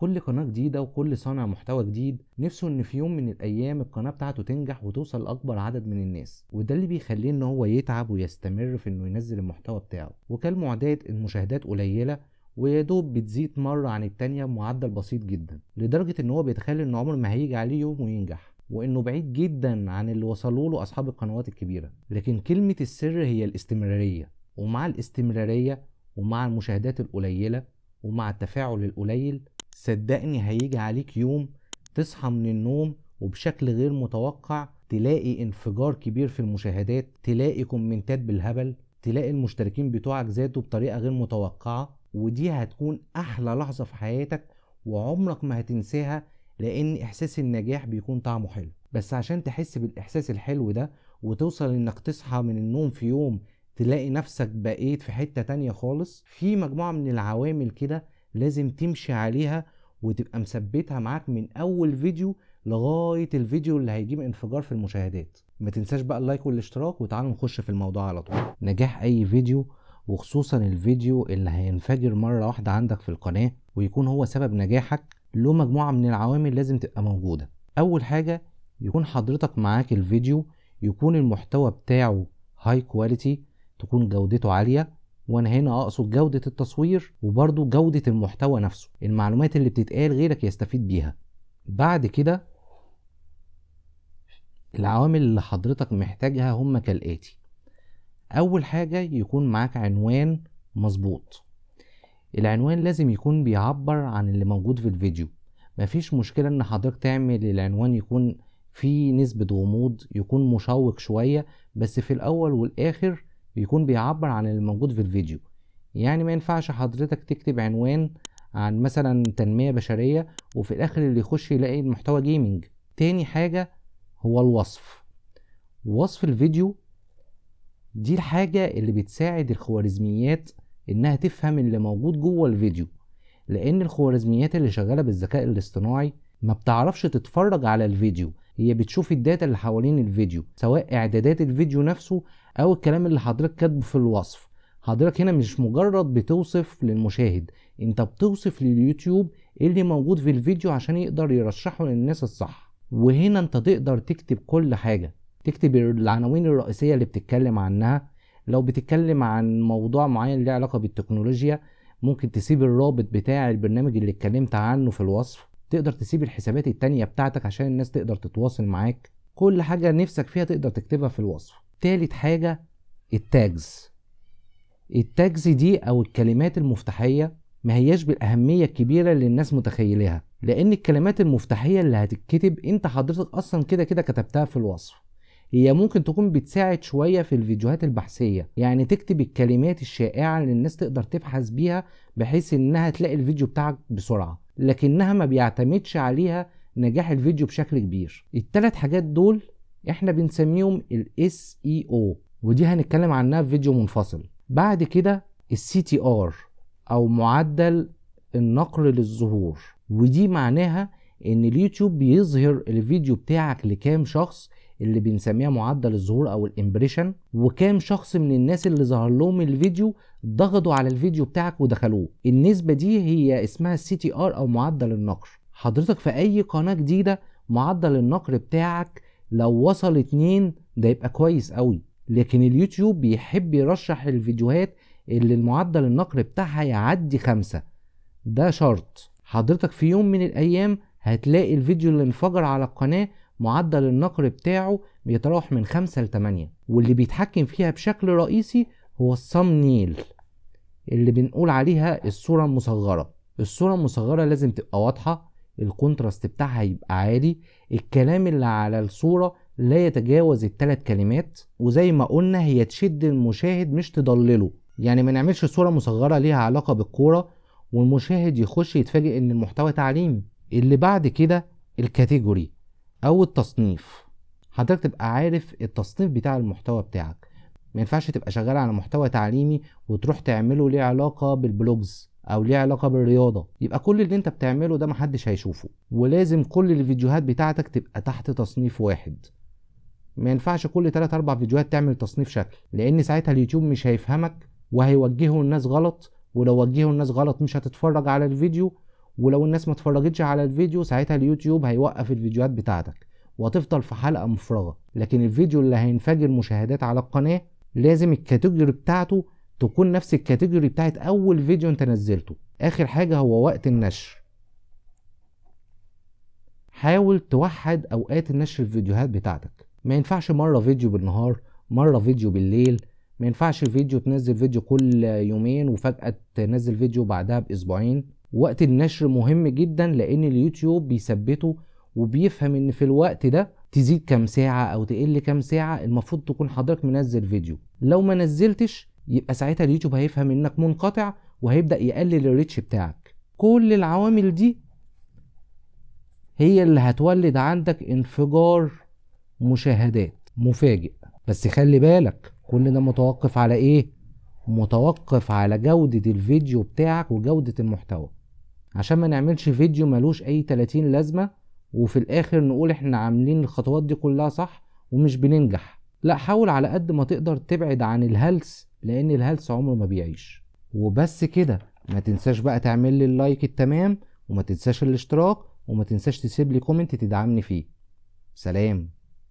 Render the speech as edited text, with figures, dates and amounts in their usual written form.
كل قناة جديدة وكل صانع محتوى جديد نفسه ان في يوم من الايام القناة بتاعته تنجح وتوصل لاكبر عدد من الناس، وده اللي بيخليه ان هو يتعب ويستمر في انه ينزل المحتوى بتاعه. وكالمعتاد المشاهدات قليلة ويدوب بتزيد مرة عن التانية بمعدل بسيط جدا، لدرجة ان هو بيتخيل ان عمر ما هيجي عليه يوم وينجح، وانه بعيد جدا عن اللي وصلوا له اصحاب القنوات الكبيرة. لكن كلمة السر هي الاستمرارية، ومع الاستمرارية ومع المشاهدات القليلة ومع التفاعل القليل صدقني هيجي عليك يوم تصحى من النوم وبشكل غير متوقع تلاقي انفجار كبير في المشاهدات، تلاقي كومنتات بالهبل، تلاقي المشتركين بتوعك زادوا بطريقة غير متوقعة. ودي هتكون احلى لحظة في حياتك وعمرك ما هتنساها، لان احساس النجاح بيكون طعمه حلو. بس عشان تحس بالاحساس الحلو ده وتوصل انك تصحى من النوم في يوم تلاقي نفسك بقيت في حتة تانية خالص، في مجموعة من العوامل كده لازم تمشي عليها وتبقى مثبتها معاك من اول فيديو لغاية الفيديو اللي هيجيب انفجار في المشاهدات. ما تنساش بقى اللايك والاشتراك وتعالوا نخش في الموضوع على طول. نجاح اي فيديو وخصوصا الفيديو اللي هينفجر مرة واحدة عندك في القناة ويكون هو سبب نجاحك له مجموعة من العوامل لازم تبقى موجودة. اول حاجة يكون حضرتك معاك الفيديو، يكون المحتوى بتاعه هاي كواليتي، تكون جودته عالية، وانا هنا اقصد جودة التصوير وبرضو جودة المحتوى نفسه، المعلومات اللي بتتقال غيرك يستفيد بيها. بعد كده العوامل اللي حضرتك محتاجها هم كالآتي. اول حاجة يكون معاك عنوان مظبوط. العنوان لازم يكون بيعبر عن اللي موجود في الفيديو. مفيش مشكلة ان حضرتك تعمل العنوان يكون فيه نسبة غموض، يكون مشوق شوية، بس في الاول والاخر يكون بيعبر عن اللي موجود في الفيديو. يعني ما ينفعش حضرتك تكتب عنوان عن مثلا تنمية بشرية وفي الاخر اللي يخش يلاقي المحتوى جيمنج. تاني حاجة هو الوصف. وصف الفيديو دي الحاجة اللي بتساعد الخوارزميات انها تفهم اللي موجود جوه الفيديو، لان الخوارزميات اللي شغالة بالذكاء الاصطناعي ما بتعرفش تتفرج على الفيديو، هي بتشوف الداتا اللي حوالين الفيديو، سواء اعدادات الفيديو نفسه او الكلام اللي حضرتك كاتبه في الوصف. حضرتك هنا مش مجرد بتوصف للمشاهد، انت بتوصف لليوتيوب ايه اللي موجود في الفيديو عشان يقدر يرشحه للناس الصح. وهنا انت تقدر تكتب كل حاجة، تكتب العناوين الرئيسية اللي بتتكلم عنها. لو بتتكلم عن موضوع معين له علاقة بالتكنولوجيا ممكن تسيب الرابط بتاع البرنامج اللي اتكلمت عنه في الوصف، تقدر تسيب الحسابات التانية بتاعتك عشان الناس تقدر تتواصل معاك. كل حاجة نفسك فيها تقدر تكتبها في الوصف. تالت حاجة التاجز. التاجز دي او الكلمات المفتاحية ما هياش بالاهمية الكبيرة اللي الناس متخيلها، لان الكلمات المفتاحية اللي هتتكتب انت حضرتك اصلا كده كده كتبتها في الوصف. هي ممكن تكون بتساعد شوية في الفيديوهات البحثية، يعني تكتب الكلمات الشائعة اللي الناس تقدر تبحث بيها بحيث انها تلاقي الفيديو بتاعك بسرعة، لكنها ما بيعتمدش عليها نجاح الفيديو بشكل كبير. الثلاث حاجات دول احنا بنسميهم ال SEO، ودي هنتكلم عنها في فيديو منفصل. بعد كده ال CTR او معدل النقر للظهور، ودي معناها ان اليوتيوب بيظهر الفيديو بتاعك لكام شخص، اللي بنسميها معدل الظهور او الامبريشن، وكام شخص من الناس اللي ظهر لهم الفيديو ضغطوا على الفيديو بتاعك ودخلوه. النسبة دي هي اسمها CTR او معدل النقر. حضرتك في اي قناة جديدة معدل النقر بتاعك لو وصل 2 ده يبقى كويس قوي، لكن اليوتيوب بيحب يرشح الفيديوهات اللي المعدل النقر بتاعها يعدي 5. ده شرط. حضرتك في يوم من الايام هتلاقي الفيديو اللي انفجر على القناة معدل النقر بتاعه بيتراوح من 5 ل8، واللي بيتحكم فيها بشكل رئيسي هو الثامبنيل اللي بنقول عليها الصورة المصغرة. الصورة المصغرة لازم تبقى واضحة، الكونتراست بتاعها يبقى عالي، الكلام اللي على الصورة لا يتجاوز ال3 كلمات، وزي ما قلنا هي تشد المشاهد مش تضلله. يعني ما نعملش صورة مصغرة ليها علاقة بالكورة والمشاهد يخش يتفاجئ ان المحتوى تعليمي. اللي بعد كده الكاتيجوري او التصنيف. حضرتك تبقى عارف التصنيف بتاع المحتوى بتاعك، ما ينفعش تبقى شغال على محتوى تعليمي وتروح تعمله ليه علاقة بالبلوجز او ليه علاقة بالرياضة، يبقى كل اللي انت بتعمله ده محدش هيشوفه. ولازم كل الفيديوهات بتاعتك تبقى تحت تصنيف واحد، ما ينفعش كل 3-4 فيديوهات تعمل تصنيف شكل، لان ساعتها اليوتيوب مش هيفهمك وهيوجهه الناس غلط، ولو وجهه الناس غلط مش هتتفرج على الفيديو، ولو الناس ما اتفرجتش على الفيديو ساعتها اليوتيوب هيوقف الفيديوهات بتاعتك وهتفضل في حلقة مفرغة. لكن الفيديو اللي هينفجر مشاهدات على القناة لازم الكاتيجوري بتاعته تكون نفس الكاتيجوري بتاعت اول فيديو انت نزلته. اخر حاجة هو وقت النشر. حاول توحد اوقات النشر الفيديوهات بتاعتك. ما ينفعش مرة فيديو بالنهار، مرة فيديو بالليل. ما ينفعش الفيديو تنزل فيديو كل يومين وفجأة تنزل فيديو بعدها باسبوعين. وقت النشر مهم جدا لان اليوتيوب بيثبته وبيفهم ان في الوقت ده تزيد كام ساعة او تقل كام ساعة المفروض تكون حضرتك منزل فيديو. لو ما نزلتش يبقى ساعتها اليوتيوب هيفهم انك منقطع وهيبدأ يقلل الريتش بتاعك. كل العوامل دي هي اللي هتولد عندك انفجار مشاهدات مفاجئ. بس خلي بالك كل ده متوقف على ايه؟ متوقف على جودة الفيديو بتاعك وجودة المحتوى، عشان ما نعملش فيديو ملوش اي 30 لازمة وفي الاخر نقول احنا عاملين الخطوات دي كلها صح ومش بننجح. لا، حاول على قد ما تقدر تبعد عن الهلس لان الهلس عمره ما بيعيش. وبس كده. ما تنساش بقى تعمل لي اللايك التمام، وما تنساش الاشتراك، وما تنساش تسيب لي كومنت تدعمني فيه. سلام.